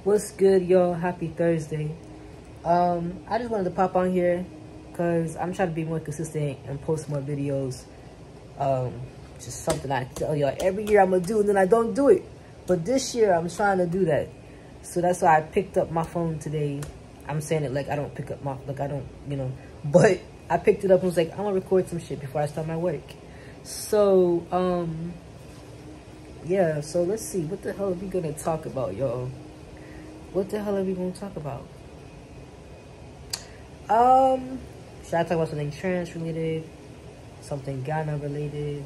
What's good, y'all? Happy Thursday. I just wanted to pop on here because I'm trying to be more consistent and post more videos. Just something I tell y'all every year I'm gonna do, and then I don't do it. But this year I'm trying to do that. So that's why I picked up my phone today. I'm saying it like I don't pick up my, like I don't, but I picked it up and was like, I'm gonna record some shit before I start my work. So, yeah, so let's see. What the hell are we gonna talk about, y'all? What the hell are we gonna talk about? Should I talk about something trans related? Something Ghana related?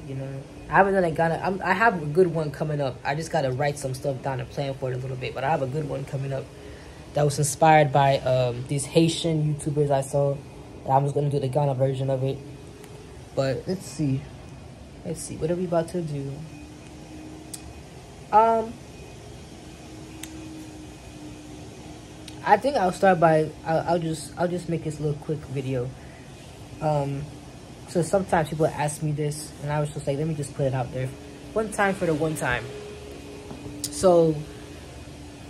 I haven't done a Ghana. I have a good one coming up. I just gotta write some stuff down and plan for it a little bit. But I have a good one coming up that was inspired by these Haitian YouTubers I saw. I was gonna do the Ghana version of it. But let's see. What are we about to do? I think I'll start by I'll just make this little quick video. So sometimes people ask me this, and I was just like, let me just put it out there, one time for the one time. So,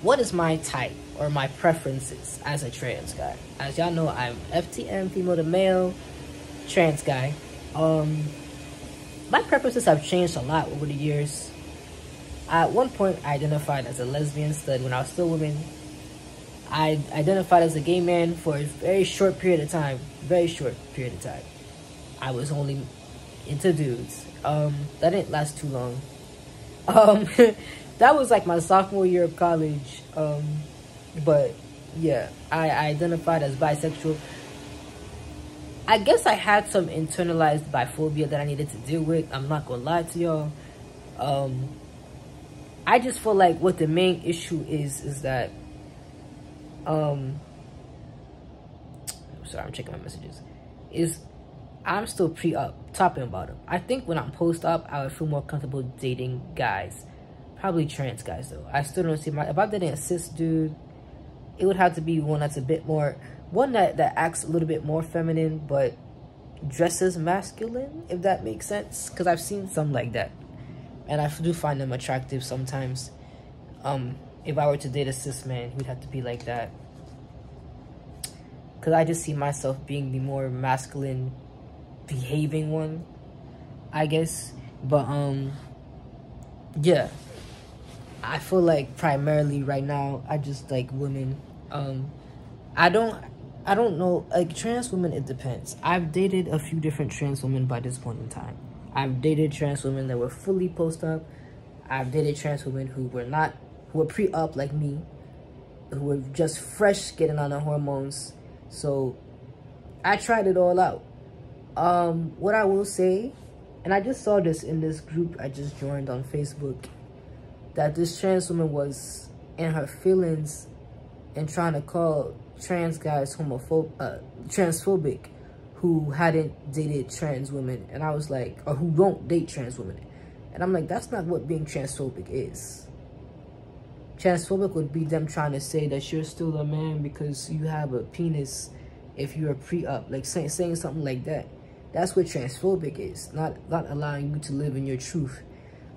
what is my type or my preferences as a trans guy? As y'all know, I'm FTM, female to male, trans guy. My preferences have changed a lot over the years. At one point, I identified as a lesbian stud when I was still a woman. I identified as a gay man for a very short period of time. I was only into dudes. That didn't last too long. That was like my sophomore year of college. But yeah, I identified as bisexual. I guess I had some internalized biphobia that I needed to deal with. I'm not gonna lie to y'all. I just feel like what the main issue is that sorry, I'm checking my messages. I'm still pre-up, top and bottom. I think when I'm post-up, I would feel more comfortable dating guys. Probably trans guys, though. I still don't see if I'm dating a cis dude, it would have to be one that's a bit more, one that acts a little bit more feminine, but dresses masculine, if that makes sense. Because I've seen some like that. And I do find them attractive sometimes. If I were to date a cis man, he'd have to be like that. Because I just see myself being the more masculine behaving one, I guess. But yeah, I feel like primarily right now I just like women. I don't know, like trans women, it depends. I've dated a few different trans women by this point in time. I've dated trans women that were fully post-up. I've dated trans women who were pre-up like me, who were just fresh getting on their hormones. So I tried it all out. What I will say, and I just saw this in this group I just joined on Facebook, that this trans woman was in her feelings and trying to call trans guys transphobic who hadn't dated trans women. And I was like, or who don't date trans women. And I'm like, that's not what being transphobic is. Transphobic would be them trying to say that you're still a man because you have a penis if you're pre-up, like saying something like that. That's what transphobic is, not allowing you to live in your truth.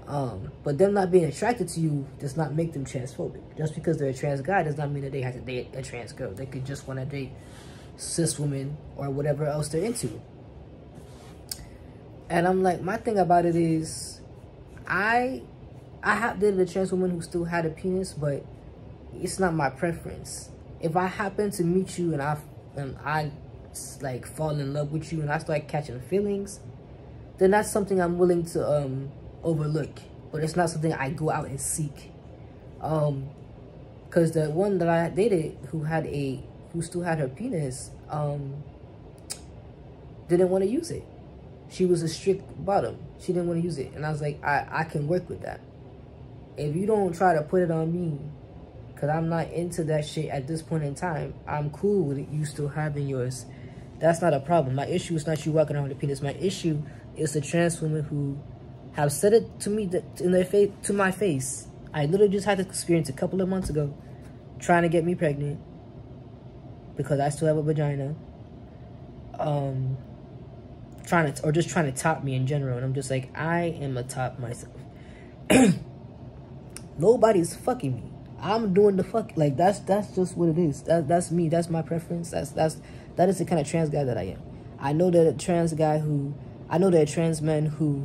But them not being attracted to you does not make them transphobic. Just because they're a trans guy does not mean that they have to date a trans girl. They could just want to date cis women or whatever else they're into. And I'm like, my thing about it is, I have dated a trans woman who still had a penis, but it's not my preference. If I happen to meet you and I like fall in love with you and I start catching feelings, then that's something I'm willing to overlook. But it's not something I go out and seek. Cause the one that I dated who still had her penis, didn't want to use it. She was a strict bottom. She didn't want to use it. And I was like, I can work with that. If you don't try to put it on me, because I'm not into that shit at this point in time, I'm cool with it, you still having yours. That's not a problem. My issue is not you walking around with a penis. My issue is the trans women who have said it to me to my face. I literally just had this experience a couple of months ago, trying to get me pregnant because I still have a vagina. Trying to top me in general, and I'm just like, I am a top myself. Nobody's fucking me. I'm doing the fuck. Like, that's just what it is. That's me. That's my preference. That is the kind of trans guy that I am. I know that I know that trans men who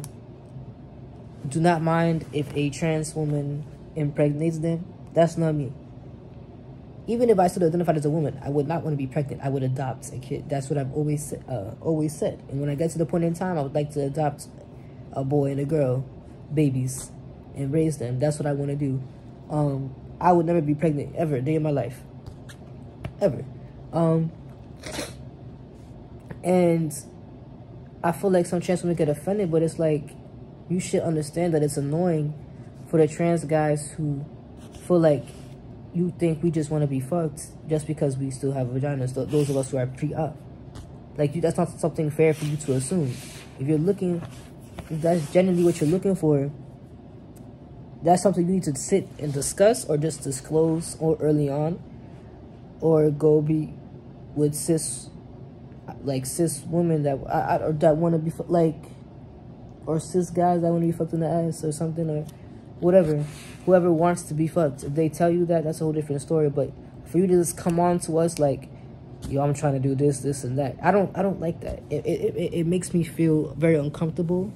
do not mind if a trans woman impregnates them. That's not me. Even if I still identified as a woman, I would not want to be pregnant. I would adopt a kid. That's what I've always said. And when I get to the point in time, I would like to adopt a boy and a girl, babies, and raise them. That's what I want to do. I would never be pregnant ever a day in my life, ever. And I feel like some trans women get offended, but it's like, you should understand that it's annoying for the trans guys who feel like you think we just want to be fucked just because we still have vaginas. Those of us who are pre-op, like, that's not something fair for you to assume. If that's genuinely what you're looking for, that's something you need to sit and discuss, or just disclose, or early on, or go be with cis women that want to be like, or cis guys that want to be fucked in the ass or something, or whatever. Whoever wants to be fucked, if they tell you that, that's a whole different story. But for you to just come on to us like, yo, I'm trying to do this and that, I don't like that. It makes me feel very uncomfortable.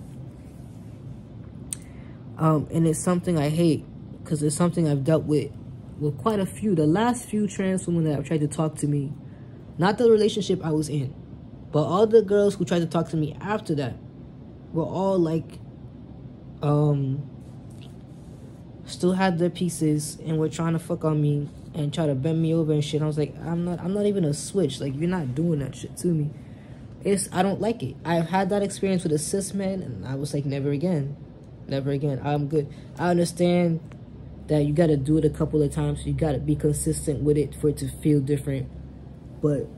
And it's something I hate, because it's something I've dealt with quite a few. The last few trans women that have tried to talk to me, not the relationship I was in, but all the girls who tried to talk to me after that, were all like, still had their pieces and were trying to fuck on me and try to bend me over and shit. I was like, I'm not even a switch. Like, you're not doing that shit to me. I don't like it. I've had that experience with a cis man, and I was like, never again. Never again. I'm good. I understand that you got to do it a couple of times. You got to be consistent with it for it to feel different. But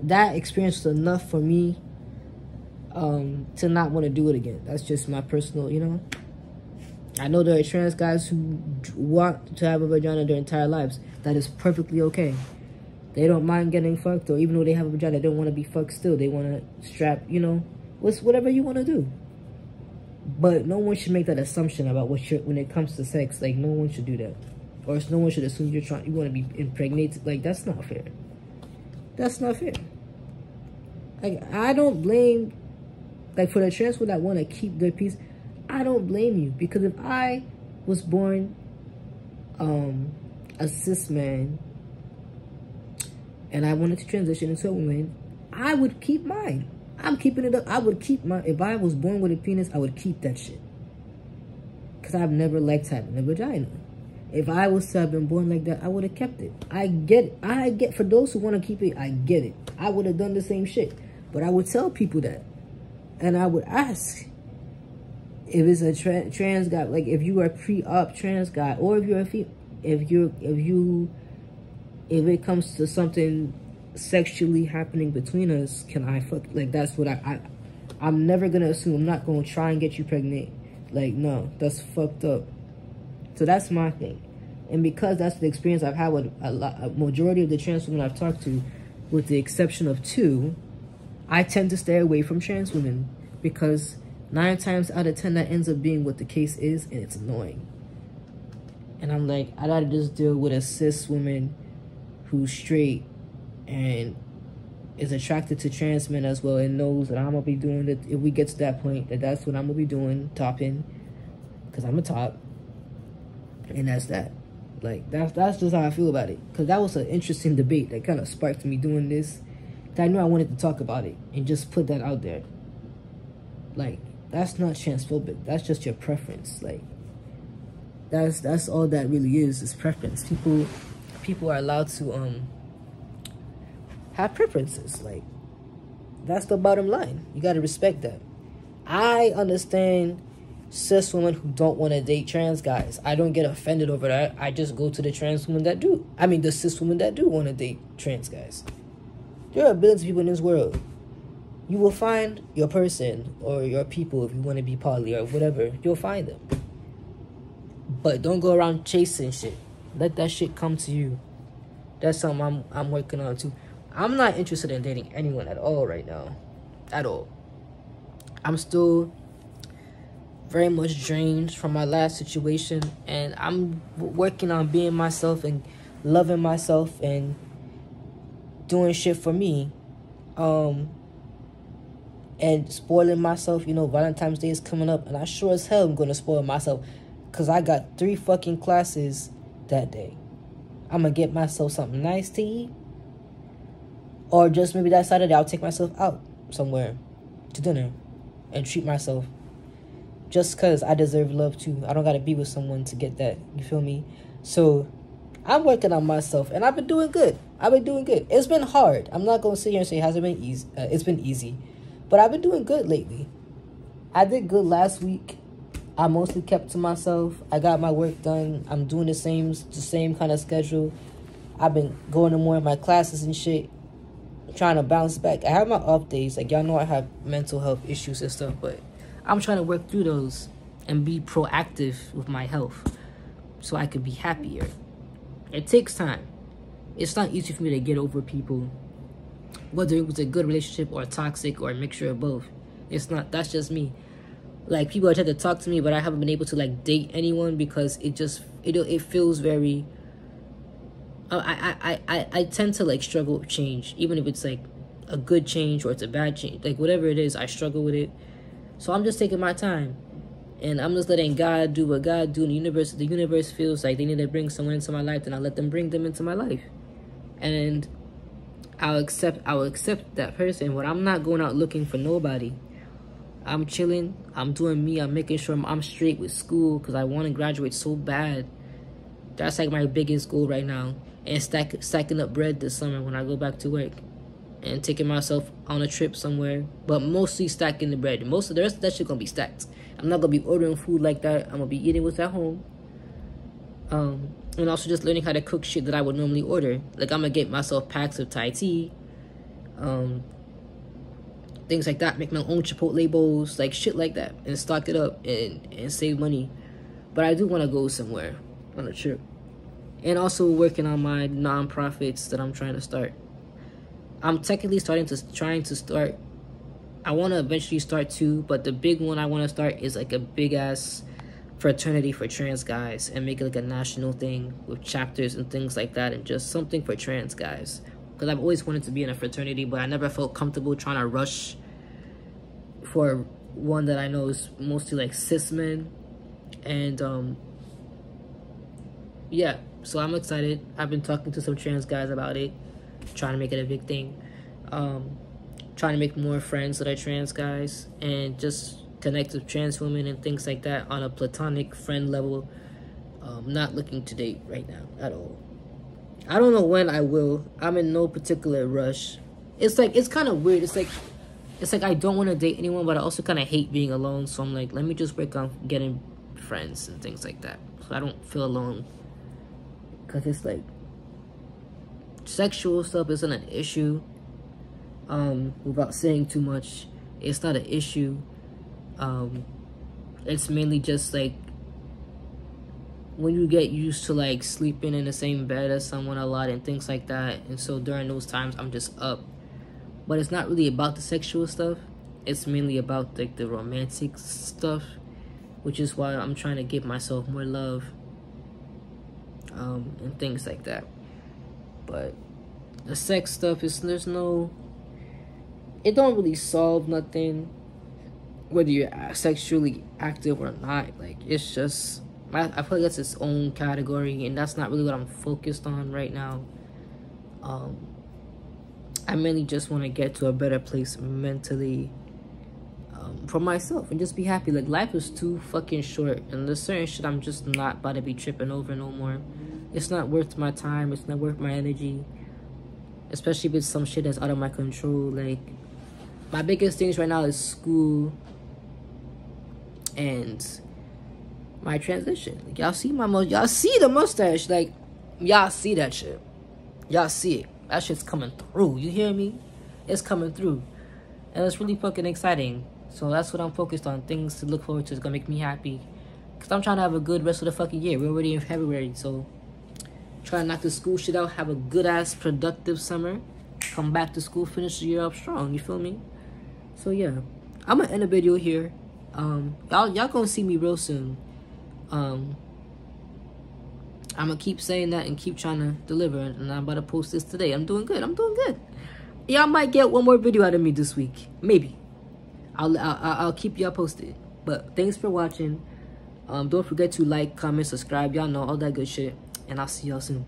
that experience was enough for me to not want to do it again. That's just my personal, I know there are trans guys who want to have a vagina their entire lives. That is perfectly okay. They don't mind getting fucked, or even though they have a vagina, they don't want to be fucked still. They want to strap, whatever you want to do. But no one should make that assumption about when it comes to sex. Like, no one should do that. Or no one should assume you want to be impregnated. Like, that's not fair. That's not fair. Like, I don't blame, like, for the trans people that want to keep their peace, I don't blame you. Because if I was born a cis man and I wanted to transition into a woman, I would keep mine. I'm keeping it up. I would keep if I was born with a penis, I would keep that shit. Because I've never liked having a vagina. If I was to have been born like that, I would have kept it. I get it. For those who want to keep it, I get it. I would have done the same shit. But I would tell people that. And I would ask if it's a trans guy, like if you are a pre-op trans guy, or if you're a female, if it comes to something sexually happening between us, can I fuck? Like, that's what I'm never gonna assume. I'm not gonna try and get you pregnant. Like, no, that's fucked up. So that's my thing. And because that's the experience I've had with a majority of the trans women I've talked to, with the exception of 2, I tend to stay away from trans women, because 9 times out of 10 that ends up being what the case is, and it's annoying. And I'm like, I'd rather just deal with a cis woman who's straight and is attracted to trans men as well, and knows that I'm gonna be doing it if we get to that point, that's what I'm gonna be doing, topping, because I'm a top, and that's that. Like, that's just how I feel about it. Because that was an interesting debate that kind of sparked me doing this. I knew I wanted to talk about it and just put that out there. Like, that's not transphobic. That's just your preference. Like, that's all that really is preference. People are allowed to have preferences. Like, that's the bottom line. You got to respect that. I understand cis women who don't want to date trans guys. I don't get offended over that. I just go to the trans women that do. I mean, the cis women that do want to date trans guys. There are billions of people in this world. You will find your person or your people if you want to be poly or whatever. You'll find them. But don't go around chasing shit. Let that shit come to you. That's something I'm working on too. I'm not interested in dating anyone at all right now. At all. I'm still very much drained from my last situation, and I'm working on being myself and loving myself and doing shit for me, and spoiling myself. You know, Valentine's Day is coming up, and I sure as hell am gonna spoil myself, cause I got 3 fucking classes that day. I'm gonna get myself something nice to eat, or just maybe that Saturday I'll take myself out somewhere to dinner and treat myself. Just cause I deserve love too. I don't gotta be with someone to get that. You feel me? So I'm working on myself, and I've been doing good. It's been hard. I'm not gonna sit here and say it hasn't been easy. It's been easy, but I've been doing good lately. I did good last week. I mostly kept to myself. I got my work done. I'm doing the same kind of schedule. I've been going to more of my classes and shit, trying to bounce back. I have my off days. Like, y'all know I have mental health issues and stuff, but I'm trying to work through those and be proactive with my health so I could be happier. It takes time. It's not easy for me to get over people, whether it was a good relationship or toxic or a mixture of both. It's not. That's just me. Like, people are trying to talk to me, but I haven't been able to, like, date anyone because it feels very... I tend to, like, struggle with change, even if it's, like, a good change or it's a bad change. Like, whatever it is, I struggle with it. So I'm just taking my time, and I'm just letting God do what God do in the universe. If the universe feels like they need to bring someone into my life, then I'll let them bring them into my life. And I'll accept that person, but I'm not going out looking for nobody. I'm chilling. I'm doing me. I'm making sure I'm straight with school because I want to graduate so bad. That's like my biggest goal right now. And stacking up bread this summer when I go back to work. And taking myself on a trip somewhere. But mostly stacking the bread. Most of the rest of that shit gonna be stacked. I'm not gonna be ordering food like that. I'm gonna be eating what's at home. And also just learning how to cook shit that I would normally order. Like, I'm gonna get myself packs of Thai tea. Things like that. Make my own Chipotle bowls, like shit like that, and stock it up and save money. But I do want to go somewhere on a trip, and also working on my non-profits that I'm trying to start. I'm technically trying to start. I want to eventually start 2, but the big one I want to start is like a big ass fraternity for trans guys, and make it like a national thing with chapters and things like that, and just something for trans guys. Because I've always wanted to be in a fraternity, but I never felt comfortable trying to rush for one that I know is mostly like cis men. And yeah, so I'm excited. I've been talking to some trans guys about it, trying to make it a big thing. Trying to make more friends that are trans guys, and just connect with trans women and things like that on a platonic friend level. Not looking to date right now at all. I don't know when I will. I'm in no particular rush. It's like, it's kind of weird. It's like I don't want to date anyone, but I also kind of hate being alone. So I'm like, let me just work on getting friends and things like that, so I don't feel alone. Because it's like, sexual stuff isn't an issue. Without saying too much, it's not an issue. It's mainly just like, when you get used to like sleeping in the same bed as someone a lot and things like that, and so during those times I'm just up. But it's not really about the sexual stuff. It's mainly about like the romantic stuff, which is why I'm trying to give myself more love, and things like that. But the sex stuff is, it don't really solve nothing whether you're sexually active or not. Like, it's just, I feel like that's its own category, and that's not really what I'm focused on right now. I mainly just want to get to a better place mentally, for myself, and just be happy. Like, life is too fucking short, and there's certain shit I'm just not about to be tripping over no more. It's not worth my time. It's not worth my energy, especially with some shit that's out of my control. Like, my biggest things right now is school and my transition. Like, y'all see y'all see the mustache. Like, y'all see that shit. Y'all see it. That shit's coming through. You hear me? It's coming through, and it's really fucking exciting. So that's what I'm focused on. Things to look forward to. It's gonna make me happy, because I'm trying to have a good rest of the fucking year. We're already in February, so try to knock the school shit out, have a good ass productive summer, come back to school, finish the year up strong. You feel me? So yeah, I'm gonna end the video here. Y'all gonna see me real soon. I'm gonna keep saying that and keep trying to deliver, and I'm about to post this today. I'm doing good. Y'all might get one more video out of me this week, maybe. I'll keep y'all posted. But thanks for watching. Don't forget to like, comment, subscribe. Y'all know all that good shit, and I'll see y'all soon.